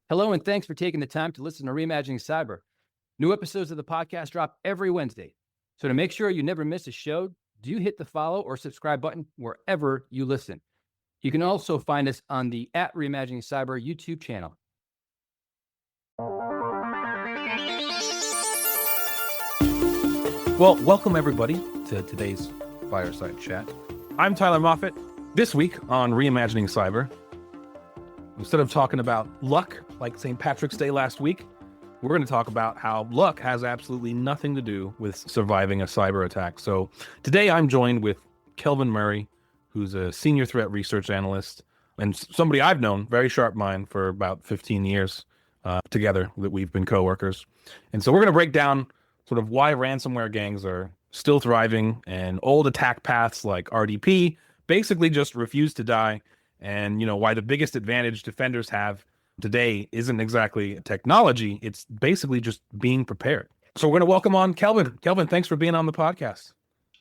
Hello, and thanks for taking the time to listen to Reimagining Cyber. New episodes of the podcast drop every Wednesday. So to make sure you never miss a show, do hit the follow or subscribe button wherever you listen. You can also find us on the @Reimagining Cyber YouTube channel. Well, welcome everybody to today's Fireside Chat. I'm Tyler Moffitt. This week on Reimagining Cyber, instead of talking about luck like St. Patrick's Day last week, we're going to talk about how luck has absolutely nothing to do with surviving a cyber attack. So today I'm joined with Kelvin Murray, who's a senior threat research analyst and somebody I've known, very sharp mind, for about 15 years together, that we've been coworkers. And so we're going to break down sort of why ransomware gangs are still thriving and old attack paths like RDP basically just refuse to die. And, why the biggest advantage defenders have today isn't exactly technology. It's basically just being prepared. So we're going to welcome on Kelvin. Kelvin, thanks for being on the podcast.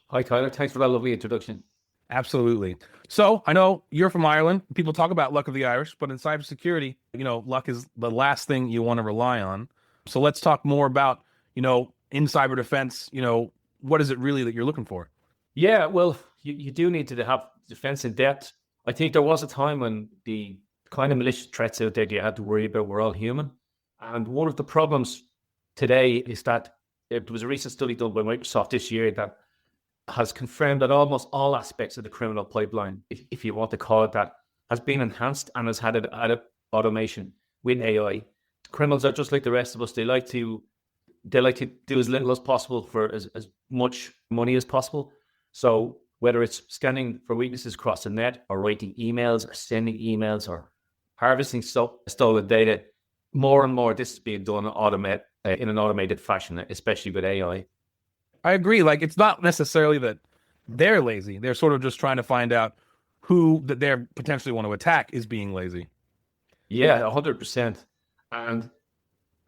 Hi, Tyler. Thanks for that lovely introduction. Absolutely. So I know you're from Ireland. People talk about luck of the Irish, but in cybersecurity, luck is the last thing you want to rely on. So let's talk more about, in cyber defense, what is it really that you're looking for? Yeah, well, you do need to have defense in depth. I think there was a time when the kind of malicious threats out there you had to worry about were all human. And one of the problems today is that there was a recent study done by Microsoft this year that has confirmed that almost all aspects of the criminal pipeline, if you want to call it that, has been enhanced and has had added automation with AI. Criminals are just like the rest of us. They like to do as little as possible for as much money as possible. So whether it's scanning for weaknesses across the net or writing emails or sending emails or harvesting stolen data, more and more this is being done in an automated fashion, especially with AI. I agree. Like, it's not necessarily that they're lazy. They're sort of just trying to find out who that they potentially want to attack is being lazy. Yeah, 100%. And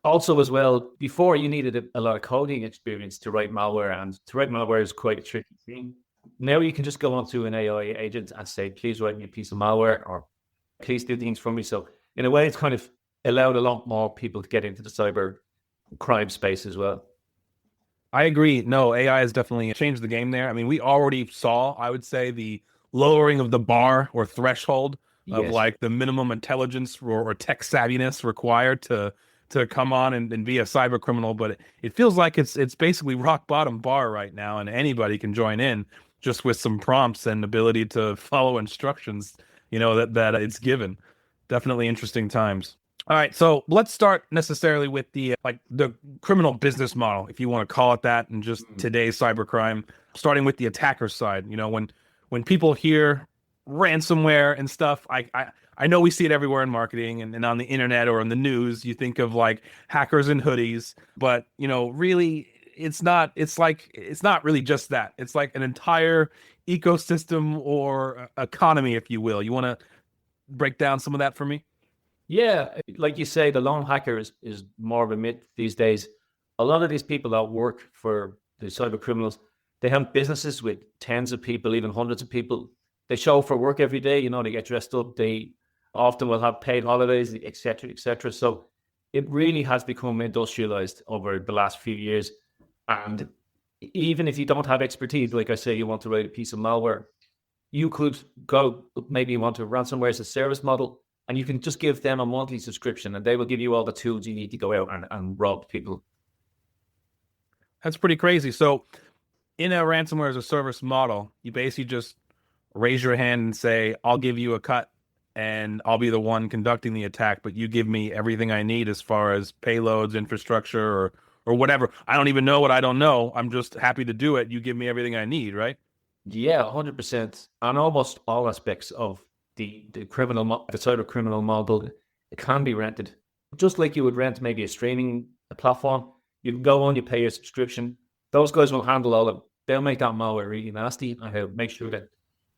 also as well, before you needed a lot of coding experience to write malware, and to write malware is quite a tricky thing. Now you can just go onto an AI agent and say, please write me a piece of malware, or please do things for me. So in a way, it's kind of allowed a lot more people to get into the cyber crime space as well. I agree. No, AI has definitely changed the game there. I mean, we already saw, I would say, the lowering of the bar or threshold of like the minimum intelligence or tech savviness required to come on and be a cyber criminal. But it feels like it's basically rock bottom bar right now, and anybody can join in just with some prompts and ability to follow instructions, that it's given. Definitely interesting times. All right, so let's start necessarily with the criminal business model, if you want to call it that, and just today's cybercrime, starting with the attacker side. When people hear ransomware and stuff, I know we see it everywhere in marketing and on the internet or in the news. You think of like hackers in hoodies, but really it's not really just that. It's like an entire ecosystem or economy, if you will. You want to break down some of that for me? Yeah, like you say, the lone hacker is more of a myth these days. A lot of these people that work for the cyber criminals, they have businesses with tens of people, even hundreds of people. They show up for work every day, they get dressed up. They often will have paid holidays, et cetera, et cetera. So it really has become industrialized over the last few years. And even if you don't have expertise, like I say, you want to write a piece of malware, you could go, maybe you want to ransomware as a service model, and you can just give them a monthly subscription and they will give you all the tools you need to go out and rob people. That's pretty crazy. So in a ransomware as a service model, you basically just raise your hand and say, I'll give you a cut and I'll be the one conducting the attack, but you give me everything I need as far as payloads, infrastructure, or whatever. I don't even know what I don't know. I'm just happy to do it. You give me everything I need, right? Yeah, 100%. On almost all aspects of the cyber criminal model, it can be rented. Just like you would rent maybe a streaming platform. You can go on, you pay your subscription. Those guys will handle all of it. They'll make that malware really nasty and they'll make sure that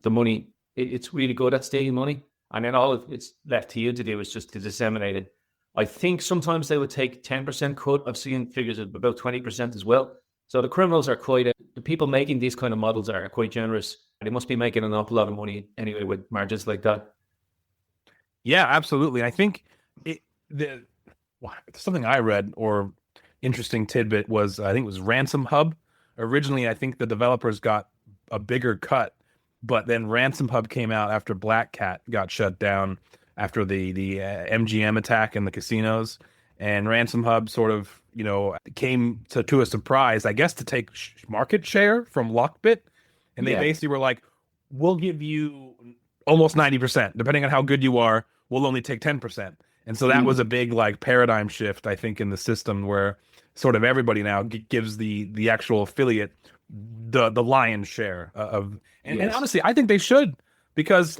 the money, it's really good at stealing money. And then all it's left to you to do is just to disseminate it. I think sometimes they would take 10% cut. I've seen figures of about 20% as well. So the criminals are the people making these kind of models are quite generous. They must be making an awful lot of money anyway with margins like that. Yeah, absolutely. I think Something I read or interesting tidbit was, I think it was Ransom Hub. Originally, I think the developers got a bigger cut, but then Ransom Hub came out after Black Cat got shut down after the MGM attack in the casinos. And Ransom Hub sort of, came to a surprise, I guess, to take market share from Lockbit. And they basically were like, we'll give you almost 90%. Depending on how good you are, we'll only take 10%. And so that was a big paradigm shift, I think, in the system, where sort of everybody now gives the actual affiliate the lion's share of. And honestly, I think they should, because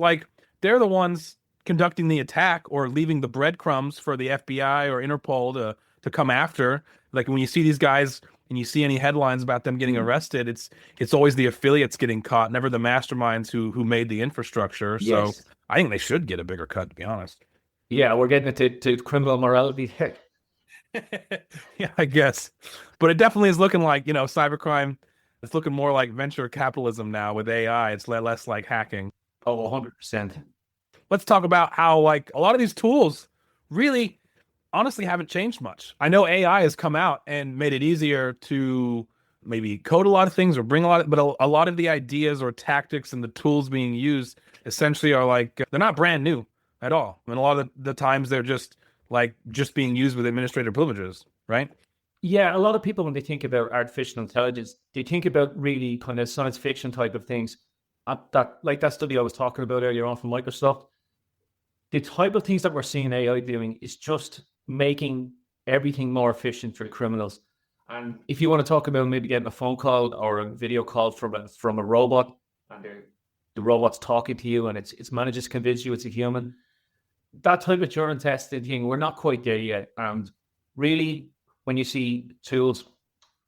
they're the ones conducting the attack or leaving the breadcrumbs for the FBI or Interpol to come after. Like when you see these guys and you see any headlines about them getting arrested, it's always the affiliates getting caught, never the masterminds who made the infrastructure. So I think they should get a bigger cut, to be honest. Yeah, we're getting into criminal morality. Yeah, I guess. But it definitely is looking like, cybercrime. It's looking more like venture capitalism now with AI. It's less like hacking. Oh, 100%. Let's talk about how a lot of these tools really honestly haven't changed much. I know AI has come out and made it easier to maybe code a lot of things or bring but a lot of the ideas or tactics and the tools being used essentially are they're not brand new at all. I mean, a lot of the times they're just being used with administrative privileges, right? Yeah, a lot of people, when they think about artificial intelligence, they think about really kind of science fiction type of things. That study I was talking about earlier on from Microsoft, the type of things that we're seeing AI doing is just making everything more efficient for criminals. And if you want to talk about maybe getting a phone call or a video call from a robot, and the robot's talking to you and it's managed to convince you it's a human, that type of Turing testing thing, we're not quite there yet. And really, when you see tools,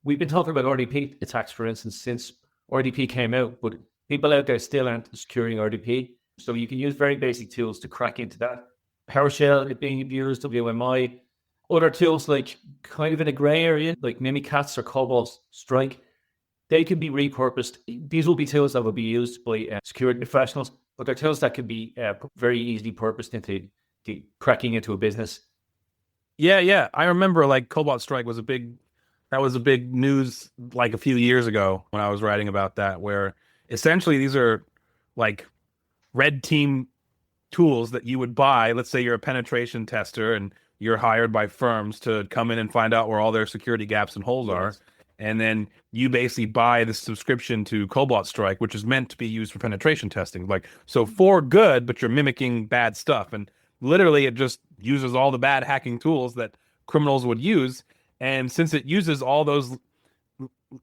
we've been talking about RDP attacks, for instance, since RDP came out, but people out there still aren't securing RDP. So you can use very basic tools to crack into that. PowerShell is being abused, WMI, other tools kind of in a gray area, like Mimikatz or Cobalt Strike, they can be repurposed. These will be tools that will be used by security professionals, but they're tools that can be very easily purposed into cracking into a business. Yeah. I remember Cobalt Strike was a big news a few years ago when I was writing about that, where essentially these are red team tools that you would buy. Let's say you're a penetration tester and you're hired by firms to come in and find out where all their security gaps and holes are. And then you basically buy the subscription to Cobalt Strike, which is meant to be used for penetration testing. So for good, but you're mimicking bad stuff. And literally it just uses all the bad hacking tools that criminals would use. And since it uses all those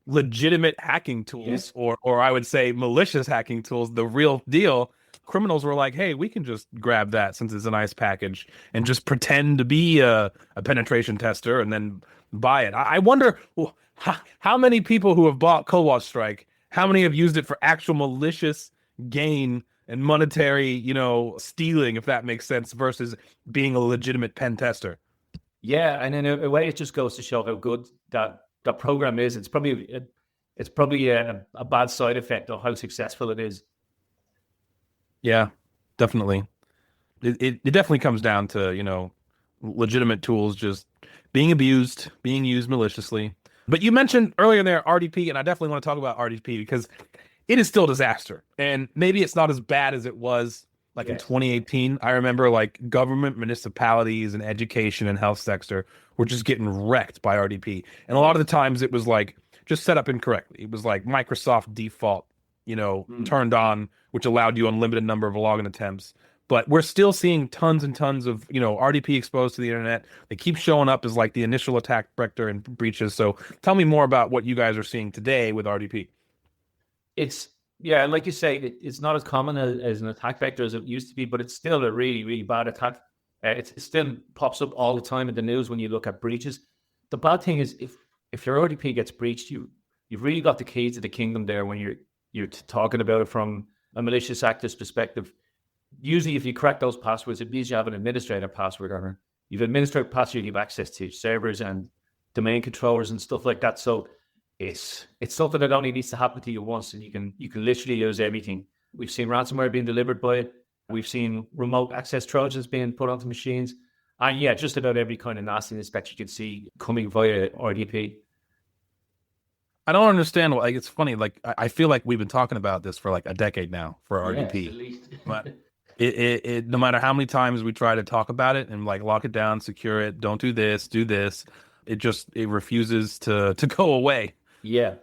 legitimate hacking tools, or I would say malicious hacking tools, the real deal, criminals were like, hey, we can just grab that since it's a nice package and just pretend to be a penetration tester and then buy it. I wonder how many people who have bought Cobalt Strike, how many have used it for actual malicious gain and monetary, stealing, if that makes sense, versus being a legitimate pen tester. Yeah, and in a way, it just goes to show how good that program is. It's probably a bad side effect of how successful it is. Yeah, definitely. It definitely comes down to, legitimate tools just being abused, being used maliciously. But you mentioned earlier there RDP, and I definitely want to talk about RDP because it is still a disaster. And maybe it's not as bad as it was in 2018. I remember government, municipalities, and education and health sector were just getting wrecked by RDP. And a lot of the times it was just set up incorrectly. It was Microsoft default, turned on, which allowed you unlimited number of login attempts. But we're still seeing tons and tons of, RDP exposed to the internet. They keep showing up as the initial attack vector and breaches. So tell me more about what you guys are seeing today with RDP. Yeah, like you say, it's not as common as an attack vector as it used to be, but it's still a really, really bad attack. It still pops up all the time in the news when you look at breaches. The bad thing is if your RDP gets breached, you've really got the keys to the kingdom there when you're talking about it from a malicious actor's perspective. Usually, if you crack those passwords, it means you have an administrator password on it. You've administrator password, you have access to servers and domain controllers and stuff like that. So it's something that only needs to happen to you once, and you can literally use everything. We've seen ransomware being delivered by it. We've seen remote access Trojans being put onto machines. And yeah, just about every kind of nastiness that you can see coming via RDP. I don't understand. Like, it's funny. Like, I feel like we've been talking about this for like a decade now for RDP. Yes, at least. But no matter how many times we try to talk about it and like lock it down, secure it, don't do this, it refuses to go away. Yeah.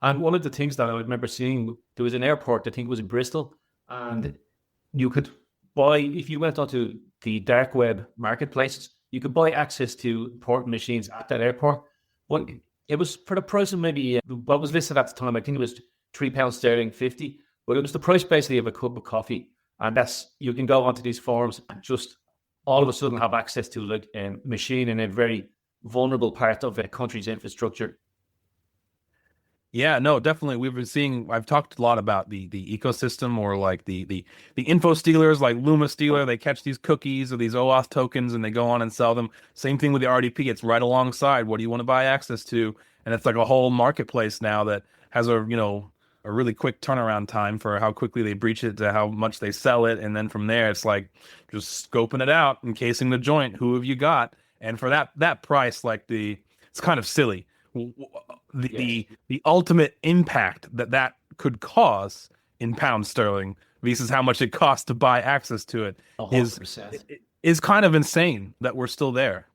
And one of the things that I remember seeing, there was an airport, I think it was in Bristol, and you could buy, if you went onto the dark web marketplaces, you could buy access to important machines at that airport. But it was for the price of maybe, what was listed at the time, I think it was £3.50, but it was the price basically of a cup of coffee. And you can go onto these forums and just all of a sudden have access to like a machine in a very vulnerable part of a country's infrastructure. Yeah, no, definitely. I've talked a lot about the ecosystem, or like the info stealers, like Luma Stealer. They catch these cookies or these OAuth tokens and they go on and sell them. Same thing with the RDP. It's right alongside. What do you want to buy access to? And it's like a whole marketplace now that has a really quick turnaround time for how quickly they breach it to how much they sell it. And then from there, it's like just scoping it out, encasing the joint. Who have you got? And for that price, like it's kind of silly. The ultimate impact that could cause in pound sterling versus how much it costs to buy access to it 100%. is kind of insane that we're still there,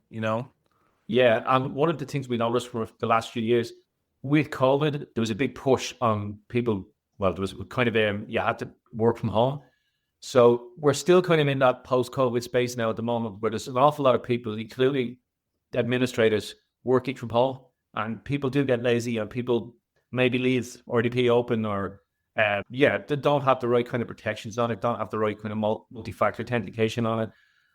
Yeah, and one of the things we noticed for the last few years with COVID, there was a big push on people. Well, there was kind of you had to work from home. So we're still kind of in that post-COVID space now at the moment, where there's an awful lot of people, including administrators, working from home. And people do get lazy, and people maybe leave RDP open, or they don't have the right kind of protections on it, don't have the right kind of multi-factor authentication on it.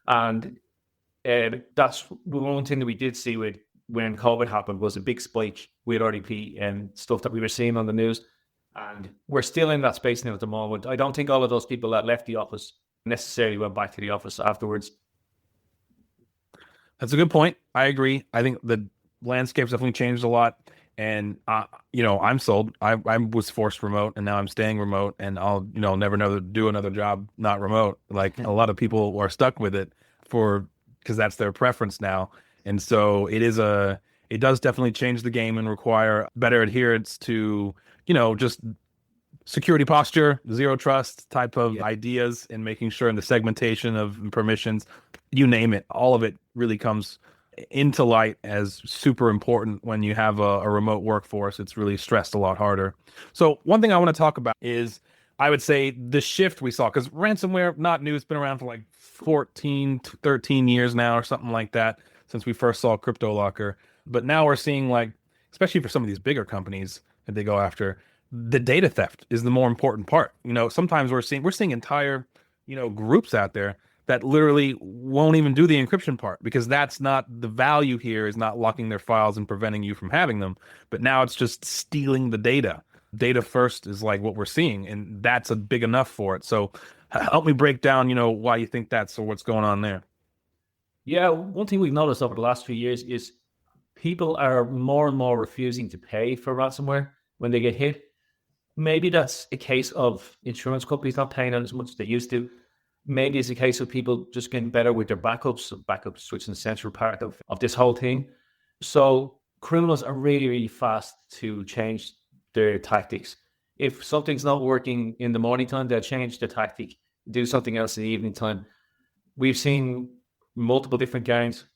And that's one thing that we did see when COVID happened, was a big spike with RDP and stuff that we were seeing on the news. And we're still in that space now at the moment. I don't think all of those people that left the office necessarily went back to the office afterwards. That's a good point. I agree. I think the landscape's definitely changed a lot, and I'm sold. I was forced remote, and now I'm staying remote, and I'll never do another job not remote. Like a lot of people are stuck with it because that's their preference now, and so it does definitely change the game and require better adherence to just security posture, zero trust type of ideas, and making sure in the segmentation of permissions, you name it, all of it really comes into light as super important when you have a remote workforce. It's really stressed a lot harder. So one thing I want to talk about is, I would say, the shift we saw, because ransomware, not new, it's been around for like 14 to 13 years now or something like that, since we first saw CryptoLocker. But now we're seeing, like, especially for some of these bigger companies that they go after, the data theft is the more important part. Sometimes we're seeing entire groups out there that literally won't even do the encryption part, because that's not the value here, is not locking their files and preventing you from having them. But now it's just stealing the data. Data first is like what we're seeing, and that's a big enough for it. So help me break down, why you think that's, or what's going on there. Yeah, one thing we've noticed over the last few years is people are more and more refusing to pay for ransomware when they get hit. Maybe that's a case of insurance companies not paying as much as they used to. Maybe it's a case of people just getting better with their backups, which is an essential part of this whole thing. So criminals are really, really fast to change their tactics. If something's not working in the morning time, they'll change the tactic, do something else in the evening time. We've seen multiple different gangs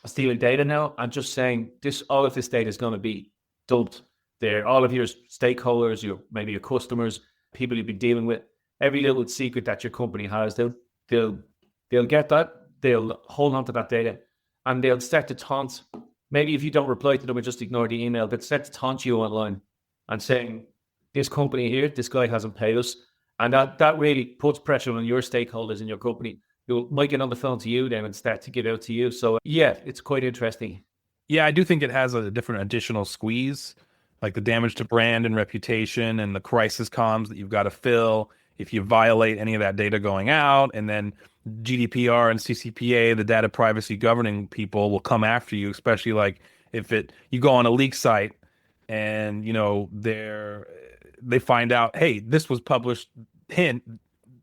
stealing data now and just saying all of this data is going to be dumped there. All of your stakeholders, maybe your customers, people you've been dealing with, every little secret that your company has, they'll get that, they'll hold on to that data, and they'll start to taunt. Maybe if you don't reply to them and just ignore the email, they'll start to taunt you online and saying, this company here, this guy hasn't paid us. And that really puts pressure on your stakeholders in your company, who might get on the phone to you then and start to give out to you. So yeah, it's quite interesting. Yeah, I do think it has a different additional squeeze, like the damage to brand and reputation and the crisis comms that you've got to fill if you violate any of that data going out. And then GDPR and CCPA, the data privacy governing people, will come after you, especially like if you go on a leak site and they find out, hey, this was published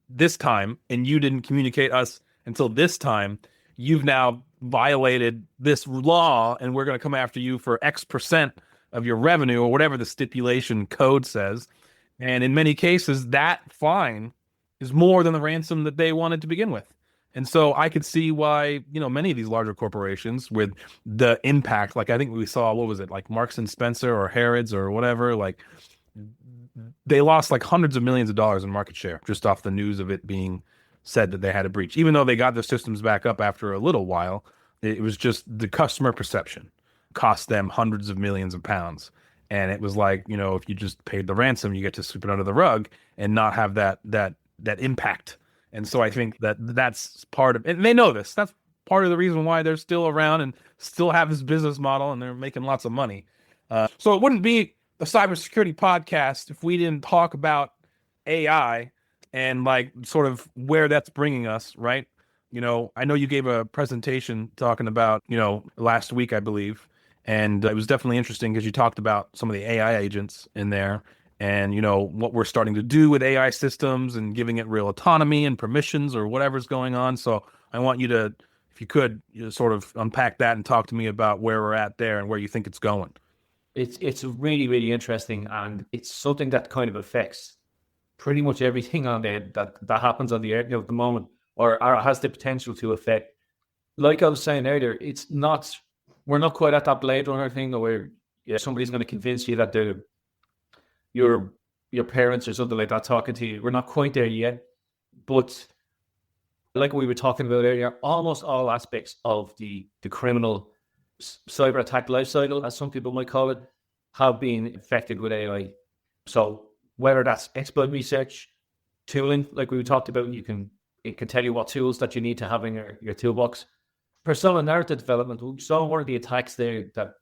this time and you didn't communicate us until this time. you've now violated this law and we're going to come after you for X% of your revenue or whatever the stipulation code says. And in many cases, that fine is more than the ransom that they wanted to begin with. And so I could see why, many of these larger corporations with the impact, like I think we saw, what was it, like Marks and Spencer or Harrods or whatever, like they lost like hundreds of millions of dollars in market share just off the news of it being said that they had a breach. Even though they got their systems back up after a little while, it was just the customer perception cost them hundreds of millions of pounds. And it was like, if you just paid the ransom, you get to sweep it under the rug and not have that impact. And so I think that's part of, and they know this. That's part of the reason why they're still around and still have this business model and they're making lots of money. So it wouldn't be a cybersecurity podcast if we didn't talk about AI and like sort of where that's bringing us, right? I know you gave a presentation talking about, last week, I believe, and it was definitely interesting because you talked about some of the AI agents in there and, what we're starting to do with AI systems and giving it real autonomy and permissions or whatever's going on. So I want you to, if you could, sort of unpack that and talk to me about where we're at there and where you think it's going. It's really, really interesting, and it's something that kind of affects pretty much everything on there that happens on the earth at the moment, or has the potential to affect. Like I was saying earlier, we're not quite at that Blade Runner thing where somebody's going to convince you that your parents or something like that talking to you. We're not quite there yet, but like we were talking about earlier, almost all aspects of the criminal cyber attack life cycle, as some people might call it, have been affected with AI. So whether that's exploit research, tooling, like we talked about, it can tell you what tools that you need to have in your toolbox. Persona narrative development, we saw one of the attacks there that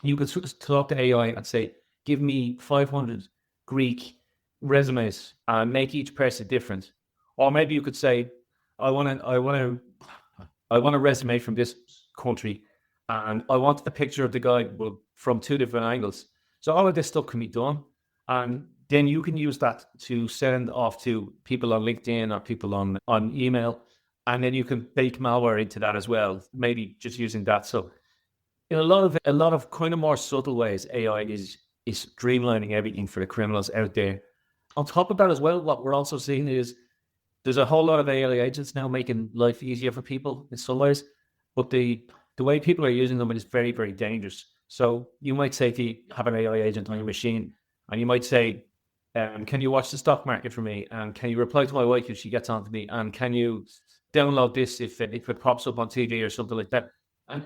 you could talk to AI and say, give me 500 Greek resumes and make each person different. Or maybe you could say, I want a resume from this country, and I want the picture of the guy from 2 different angles. So all of this stuff can be done. And then you can use that to send off to people on LinkedIn or people on email. And then you can bake malware into that as well, maybe just using that. So in a lot of kind of more subtle ways, AI is streamlining everything for the criminals out there. On top of that as well, what we're also seeing is there's a whole lot of AI agents now making life easier for people in some ways. But the way people are using them is very, very dangerous. So you might say to have an AI agent on your machine, and you might say, can you watch the stock market for me? And can you reply to my wife if she gets on to me? And can you download this if it pops up on TV or something like that? And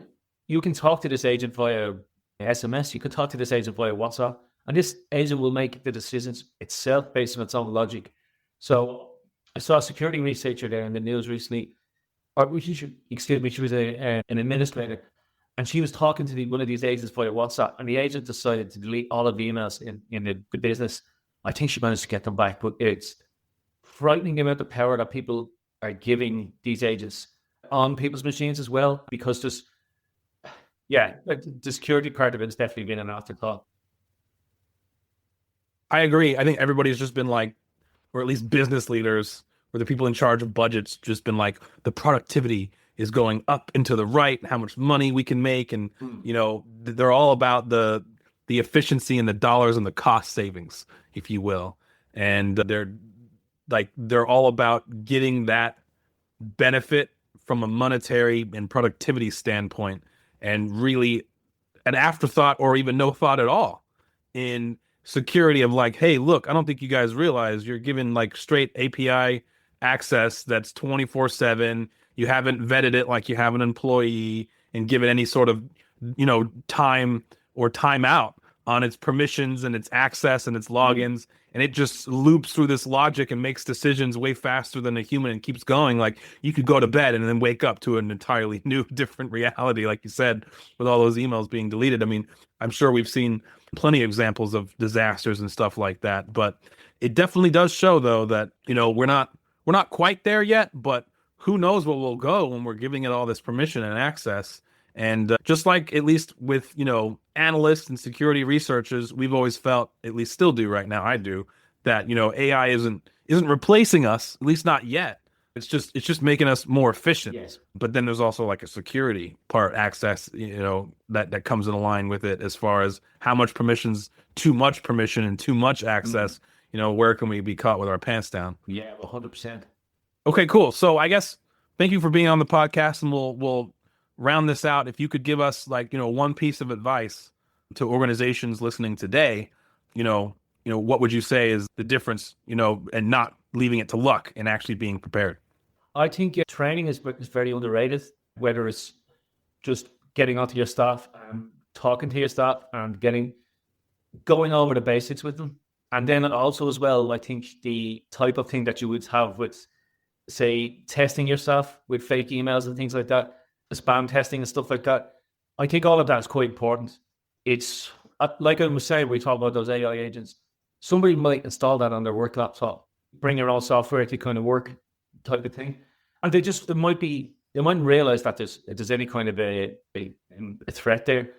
you can talk to this agent via SMS. You can talk to this agent via WhatsApp. And this agent will make the decisions itself based on its own logic. So I saw a security researcher there in the news recently. She was an administrator, and she was talking to one of these agents via WhatsApp, and the agent decided to delete all of the emails in the business. I think she managed to get them back, but it's frightening about the power that people are giving these agents on people's machines as well, because the security part of it has definitely been an afterthought. I agree. I think everybody's just been like, or at least business leaders or the people in charge of budgets, just been like, the productivity is going up and to the right, how much money we can make. And, they're all about the efficiency and the dollars and the cost savings, if you will. And they're all about getting that benefit from a monetary and productivity standpoint, and really an afterthought or even no thought at all in security of like, hey, look, I don't think you guys realize you're given like straight API access that's 24/7. You haven't vetted it like you have an employee and given any sort of, time or timeout on its permissions and its access and its logins. And it just loops through this logic and makes decisions way faster than a human and keeps going. Like, you could go to bed and then wake up to an entirely new, different reality, like you said, with all those emails being deleted. I mean, I'm sure we've seen plenty of examples of disasters and stuff like that. But it definitely does show, though, that, we're not quite there yet, but who knows where we'll go when we're giving it all this permission and access. And just like, at least with, analysts and security researchers, we've always felt, at least still do right now, I do, that, AI isn't replacing us, at least not yet, It's just making us more efficient. Yes. But then there's also like a security part, access, that comes in line with it, as far as how much permissions, too much permission and too much access. Where can we be caught with our pants down? Yeah, 100%. Okay, cool. So I guess thank you for being on the podcast, and we'll round this out. If you could give us one piece of advice to organizations listening today, what would you say is the difference, and not leaving it to luck and actually being prepared? I think training is very underrated, whether it's just getting onto your staff and talking to your staff and going over the basics with them. And then also as well, I think the type of thing that you would have with, say, testing yourself with fake emails and things like that, spam testing and stuff like that. I think all of that is quite important. It's like I was saying, we talk about those AI agents. Somebody might install that on their work laptop, bring your own software to kind of work type of thing. And they mightn't realize that there's any kind of a threat there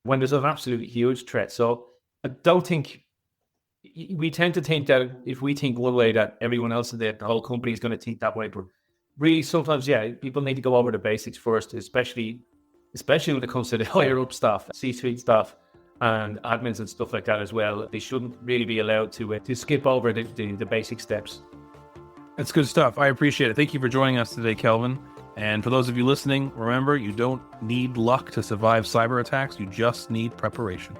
when there's an absolutely huge threat. So I don't think, we tend to think that if we think one way, that everyone else in the whole company is going to think that way. But really, sometimes, people need to go over the basics first, especially when it comes to the higher up staff, C-suite staff, and admins and stuff like that as well. They shouldn't really be allowed to skip over the basic steps. That's good stuff. I appreciate it. Thank you for joining us today, Kelvin. And for those of you listening, remember, you don't need luck to survive cyber attacks. You just need preparation.